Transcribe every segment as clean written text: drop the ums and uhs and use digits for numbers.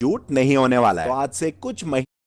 झूठ नहीं होने वाला है। तो आज से कुछ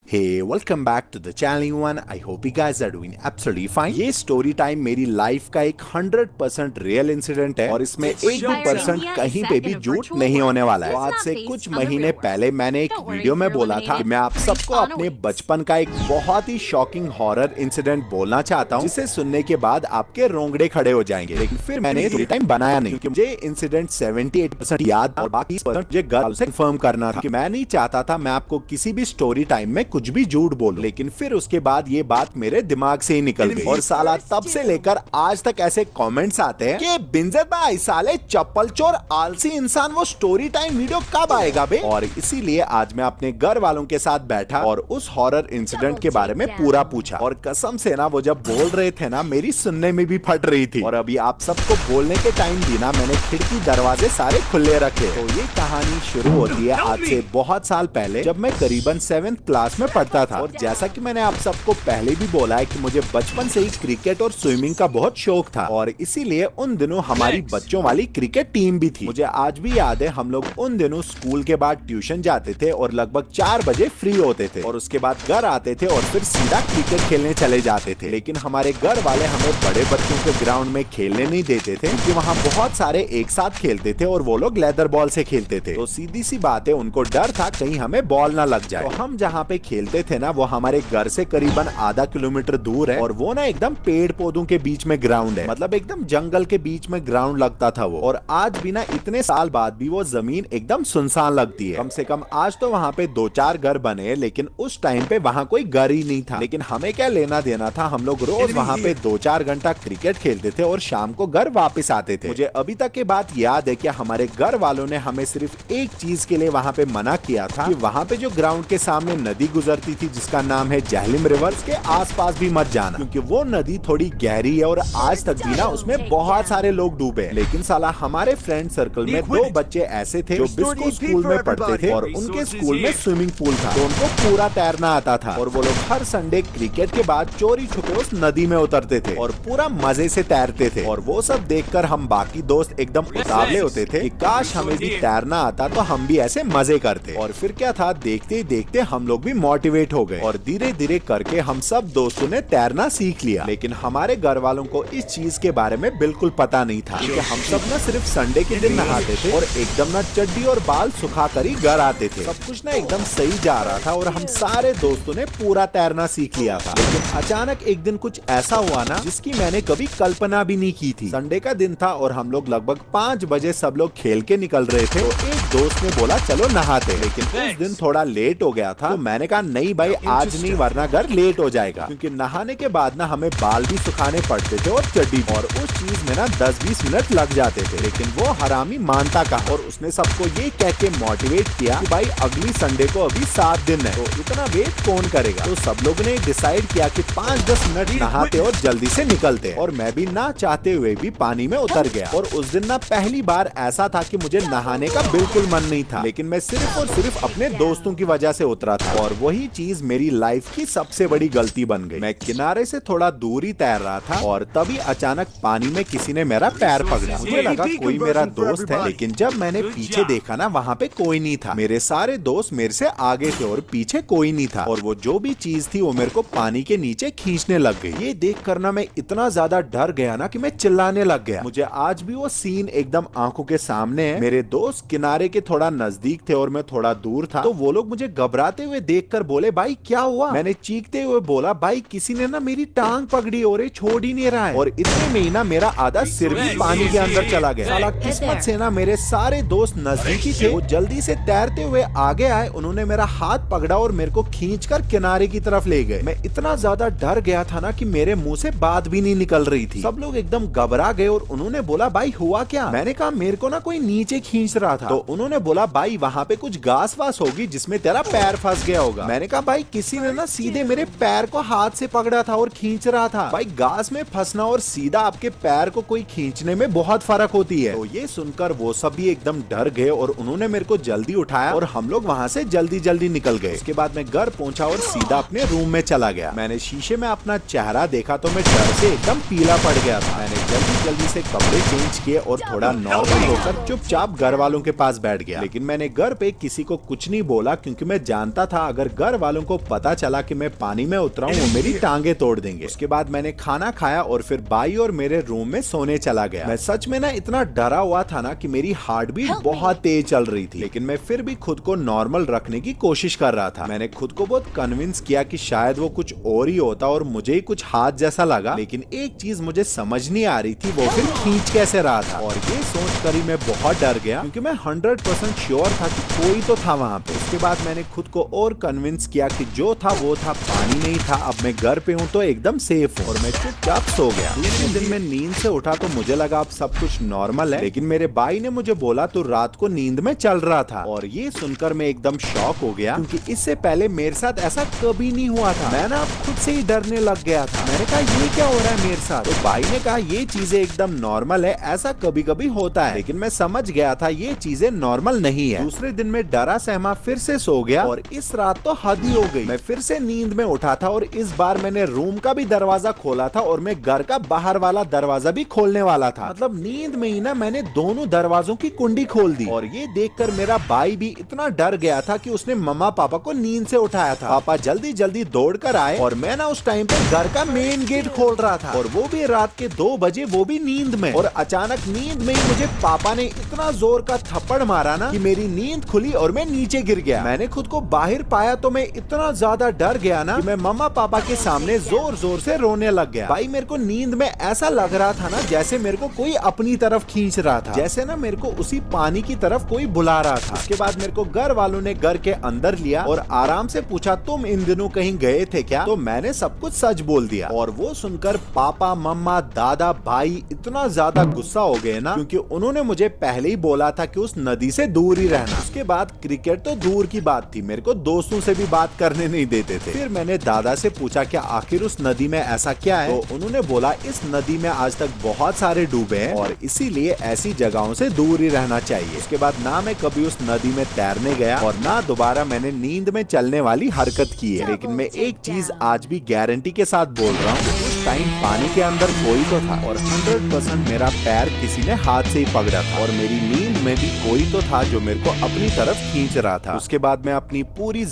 Hey, welcome back to the channel everyone. I hope you guys are doing absolutely fine. ये स्टोरी टाइम मेरी लाइफ का एक 100% रियल इंसिडेंट है और इसमें एक भी परसेंट कहीं पे भी झूठ नहीं होने वाला है। तो आज से कुछ महीने पहले मैंने एक वीडियो में बोला था कि मैं आप सबको अपने बचपन का एक बहुत ही शॉकिंग हॉरर इंसिडेंट बोलना चाहता हूँ, जिसे सुनने के बाद आपके रोंगड़े खड़े हो जाएंगे। लेकिन फिर मैंने स्टोरी टाइम बनाया नहीं, क्योंकि मुझे इंसिडेंट 78% याद और बाकी 20% मुझे गर्व से कंफर्म करना था कि मैं नहीं चाहता था मैं आपको किसी भी स्टोरी टाइम में कुछ भी झूठ बोलूं। लेकिन फिर उसके बाद ये बात मेरे दिमाग से ही निकल गई और साला तब से लेकर आज तक ऐसे कमेंट्स आते हैं कि बिंजर भाई साले चप्पल चोर आलसी इंसान, वो स्टोरी टाइम वीडियो कब आएगा बे। और इसीलिए आज मैं अपने घर वालों के साथ बैठा और उस हॉरर इंसिडेंट के बारे में पूरा पूछा। और कसम से ना वो जब बोल रहे थे ना मेरी सुनने में भी फट रही थी। और अभी आप सबको बोलने के टाइम भी ना मैंने खिड़की दरवाजे सारे खुले रखे। तो ये कहानी शुरू होती है आज से बहुत साल पहले, जब मैं करीबन 7th क्लास में पढ़ता था। और जैसा कि मैंने आप सबको पहले भी बोला है कि मुझे बचपन से ही क्रिकेट और स्विमिंग का बहुत शौक था और इसीलिए उन दिनों हमारी बच्चों वाली क्रिकेट टीम भी थी। मुझे आज भी याद है हम लोग उन दिनों स्कूल के बाद ट्यूशन जाते थे और लगभग 4 बजे फ्री होते थे और उसके बाद घर आते थे और फिर सीधा क्रिकेट खेलने चले जाते थे। लेकिन हमारे घर वाले हमें बड़े बच्चों के ग्राउंड में खेलने नहीं देते थे, क्योंकि वहाँ बहुत सारे एक साथ खेलते थे और वो लोग लेदर बॉल से खेलते थे। तो सीधी सी बात है, उनको डर था कहीं हमें बॉल ना लग जाए। तो हम जहाँ पे खेलते थे ना वो हमारे घर से करीबन आधा किलोमीटर दूर है और वो ना एकदम पेड़ पौधों के बीच में ग्राउंड है, मतलब एकदम जंगल के बीच में ग्राउंड लगता था वो। और आज भी ना इतने साल बाद भी वो जमीन एकदम सुनसान लगती है। कम से कम आज तो वहाँ पे 2-4 घर बने हैं, लेकिन उस टाइम पे वहाँ कोई घर ही नहीं था। लेकिन हमें क्या लेना देना था, हम लोग रोज वहाँ पे 2-4 घंटा क्रिकेट खेलते थे और शाम को घर वापस आते थे। मुझे अभी तक ये बात याद है कि हमारे घर वालों ने हमें सिर्फ एक चीज के लिए वहाँ पे मना किया था कि वहाँ पे जो ग्राउंड के सामने नदी गुजरती थी जिसका नाम है जहलिम रिवर, के आसपास भी मत जाना, क्योंकि वो नदी थोड़ी गहरी है और आज तक भी ना उसमें बहुत सारे लोग डूबे। लेकिन साला हमारे फ्रेंड सर्कल में 2 बच्चे ऐसे थे जो बिस्को स्कूल में पढ़ते थे और उनके स्कूल में स्विमिंग पूल था, तो उनको पूरा तैरना आता था। और वो लोग हर संडे क्रिकेट के बाद चोरी छुपे उस नदी में उतरते थे और पूरा मजे से तैरते थे। और वो सब देखकर हम बाकी दोस्त एकदम उतावले होते थे कि काश हमें भी तैरना आता तो हम भी ऐसे मजे करते। और फिर क्या था, देखते ही देखते हम लोग भी मोटिवेट हो गए और धीरे धीरे करके हम सब दोस्तों ने तैरना सीख लिया। लेकिन हमारे घर वालों को इस चीज के बारे में बिल्कुल पता नहीं था, क्योंकि हम सब ना सिर्फ संडे के दिन नहाते थे और एकदम ना चड्डी और बाल सुखा कर ही घर आते थे। सब कुछ ना एकदम सही जा रहा था और हम सारे दोस्तों ने पूरा तैरना सीख लिया था। लेकिन अचानक एक दिन कुछ ऐसा हुआ ना जिसकी मैंने कभी कल्पना भी नहीं की थी। संडे का दिन था और हम लोग लगभग 5 बजे सब लोग खेल के निकल रहे थे। तो एक दोस्त ने बोला चलो नहाते, लेकिन उस दिन थोड़ा लेट हो गया था। तो मैंने कहा नहीं भाई आज नहीं, वरना घर लेट हो जाएगा, क्योंकि नहाने के बाद ना हमें बाल भी सुखाने पड़ते थे और चड्डी, और उस चीज में ना 10-20 मिनट लग जाते थे। लेकिन वो हरामी मानता कहा और उसने सबको ये कह के मोटिवेट किया कि भाई अगली संडे को अभी 7 दिन है, तो इतना वेट कौन करेगा। तो सब लोगों ने डिसाइड किया कि 5-10 मिनट नहाते और जल्दी से निकलते। और मैं भी ना चाहते हुए भी पानी में उतर गया। और उस दिन ना पहली बार ऐसा था कि मुझे नहाने का बिल्कुल मन नहीं था, लेकिन मैं सिर्फ और सिर्फ अपने दोस्तों की वजह से उतरा था। और वही चीज मेरी लाइफ की सबसे बड़ी गलती बन गई। मैं किनारे से थोड़ा दूर ही तैर रहा था और तभी अचानक पानी में किसी ने मेरा पैर पकड़ा। मुझे लगा कोई मेरा दोस्त है, लेकिन जब मैंने पीछे देखा ना वहाँ पे कोई नहीं था। मेरे सारे दोस्त मेरे से आगे थे और पीछे कोई नहीं था। और वो जो भी चीज थी वो मेरे को पानी के नीचे खींचने लग गई। ये देख कर ना मैं इतना ज्यादा डर गया ना कि मैं चिल्लाने लग गया। मुझे आज भी वो सीन एकदम आंखों के सामने है। मेरे दोस्त किनारे के थोड़ा नजदीक थे और मैं थोड़ा दूर था। तो वो लोग मुझे घबराते हुए देखकर बोले भाई क्या हुआ। मैंने चीखते हुए बोला भाई किसी ने ना मेरी टांग पकड़ी और छोड़ ही नहीं रहा है। और इतने में ही ना मेरा आधा सिर भी पानी के अंदर चला गया। साला किस्मत से ना मेरे सारे दोस्त नजदीकी थे, वो जल्दी से तैरते हुए आगे आए। उन्होंने मेरा हाथ पकड़ा और मेरे को खींचकर किनारे की तरफ ले गए। मैं इतना ज्यादा डर गया था ना कि मेरे मुंह से बात भी नहीं निकल रही थी। सब लोग एकदम घबरा गए और उन्होंने बोला भाई हुआ क्या। मैंने कहा मेरे को ना कोई नीचे खींच रहा था। तो उन्होंने बोला भाई वहाँ पे कुछ घास वास होगी जिसमें तेरा पैर फंस गया होगा। मैंने कहा भाई किसी ने ना सीधे मेरे पैर को हाथ से पकड़ा था और खींच रहा था। भाई घास में फंसना और सीधा आपके पैर को कोई खींचने में बहुत फर्क होती है। तो ये सुनकर वो सब भी एकदम डर गए और उन्होंने मेरे को जल्दी उठाया और हम लोग वहाँ से जल्दी जल्दी निकल गए। उसके बाद मैं घर पहुंचा और सीधा अपने रूम में चला गया। मैंने शीशे में अपना चेहरा देखा तो मैं डर से एकदम पीला पड़ गया था। मैंने जल्दी जल्दी से कपड़े चेंज किए और थोड़ा नॉर्मल होकर चुपचाप घर वालों के पास बैठ गया। लेकिन मैंने घर पे किसी को कुछ नहीं बोला, क्योंकि मैं जानता था अगर घर वालों को पता चला कि मैं पानी में उतरा हूँ, वो मेरी टांगे तोड़ देंगे। उसके बाद मैंने खाना खाया और फिर भाई और मेरे रूम में सोने चला गया। मैं सच में ना इतना डरा हुआ था ना कि मेरी हार्ट बीट बहुत तेज चल रही थी, लेकिन मैं फिर भी खुद को नॉर्मल रखने की कोशिश कर रहा था। मैंने खुद को बहुत कन्विंस किया कि शायद वो कुछ और ही होता और मुझे ही कुछ हाथ जैसा लगा, लेकिन एक चीज मुझे समझ नहीं आ रही थी, वो फिर खींच कैसे रहा था। और ये सोच कर ही मैं बहुत डर गया, क्योंकि मैं 100% श्योर था कि कोई तो था वहाँ पे। उसके बाद मैंने खुद को और कन्विंस किया कि जो था वो था, पानी नहीं था, अब मैं घर पे हूँ तो एकदम सेफ हूँ, और मैं चुपचाप सो गया। दूसरे दिन मैं नींद से उठा तो मुझे लगा अब सब कुछ नॉर्मल है, लेकिन मेरे भाई ने मुझे बोला तू रात को नींद में चल रहा था। और ये सुनकर मैं एकदम शॉक हो गया, क्योंकि इससे पहले मेरे साथ ऐसा कभी नहीं हुआ था। मैं ना खुद से ही डरने लग गया था। मैंने कहा ये क्या हो रहा है मेरे साथ? तो भाई ने कहा ये चीजें एकदम नॉर्मल है, ऐसा कभी कभी होता है। लेकिन मैं समझ गया था ये चीजें नॉर्मल नहीं है। दूसरे दिन में डरा सहमा फिर से सो गया, और इस रात तो हद ही हो गई। मैं फिर से नींद में उठा था, और इस बार मैंने रूम का भी दरवाजा खोला था, और मैं घर का बाहर वाला दरवाजा भी खोलने वाला था। मतलब नींद में ही ना मैंने दोनों दरवाजों की कुंडी खोल दी। और ये देखकर मेरा भाई भी इतना डर गया था कि उसने मम्मा पापा को नींद से उठाया था। पापा जल्दी जल्दी दौड़ कर आए, और मैं ना उस टाइम पे घर का मेन गेट खोल रहा था, और वो भी रात के 2 बजे, वो भी नींद में। और अचानक नींद में ही मुझे पापा ने इतना जोर का थप्पड़ मारा ना कि मेरी नींद खुली और मैं नीचे गिर गया। मैंने खुद को बाहर पाया तो मैं इतना ज्यादा डर गया ना कि मैं मम्मा पापा के सामने जोर जोर से रोने लग गया। भाई मेरे को नींद में ऐसा लग रहा था ना जैसे मेरे को कोई अपनी तरफ खींच रहा था, जैसे ना मेरे को उसी पानी की तरफ कोई बुला रहा था। उसके बाद मेरे को घर वालों ने घर के अंदर लिया और आराम से पूछा तुम इन दिनों कहीं गए थे क्या? तो मैंने सब कुछ सच बोल दिया। और वो सुनकर पापा मम्मा दादा भाई इतना ज्यादा गुस्सा हो गए ना, क्योंकि उन्होंने मुझे पहले ही बोला था कि उस नदी से दूर ही रहना। उसके बाद क्रिकेट तो दूर की बात थी, मेरे को दोस्तों से भी बात करने नहीं देते थे। फिर मैंने दादा से पूछा क्या आखिर उस नदी में ऐसा क्या है? तो उन्होंने बोला इस नदी में आज तक बहुत सारे डूबे हैं, और इसीलिए ऐसी जगहों से दूर ही रहना चाहिए। उसके बाद ना मैं कभी उस नदी में तैरने गया, और ना दोबारा मैंने नींद में चलने वाली हरकत की है। लेकिन मैं एक चीज आज भी गारंटी के साथ बोल रहा हूँ, उस टाइम पानी के अंदर कोई तो था, और 100% मेरा पैर किसी ने हाथ से ही पकड़ा था, और मेरी नींद में भी कोई तो था जो मेरे को अपनी तरफ खींच रहा था। उसके बाद मैं अपनी पूरी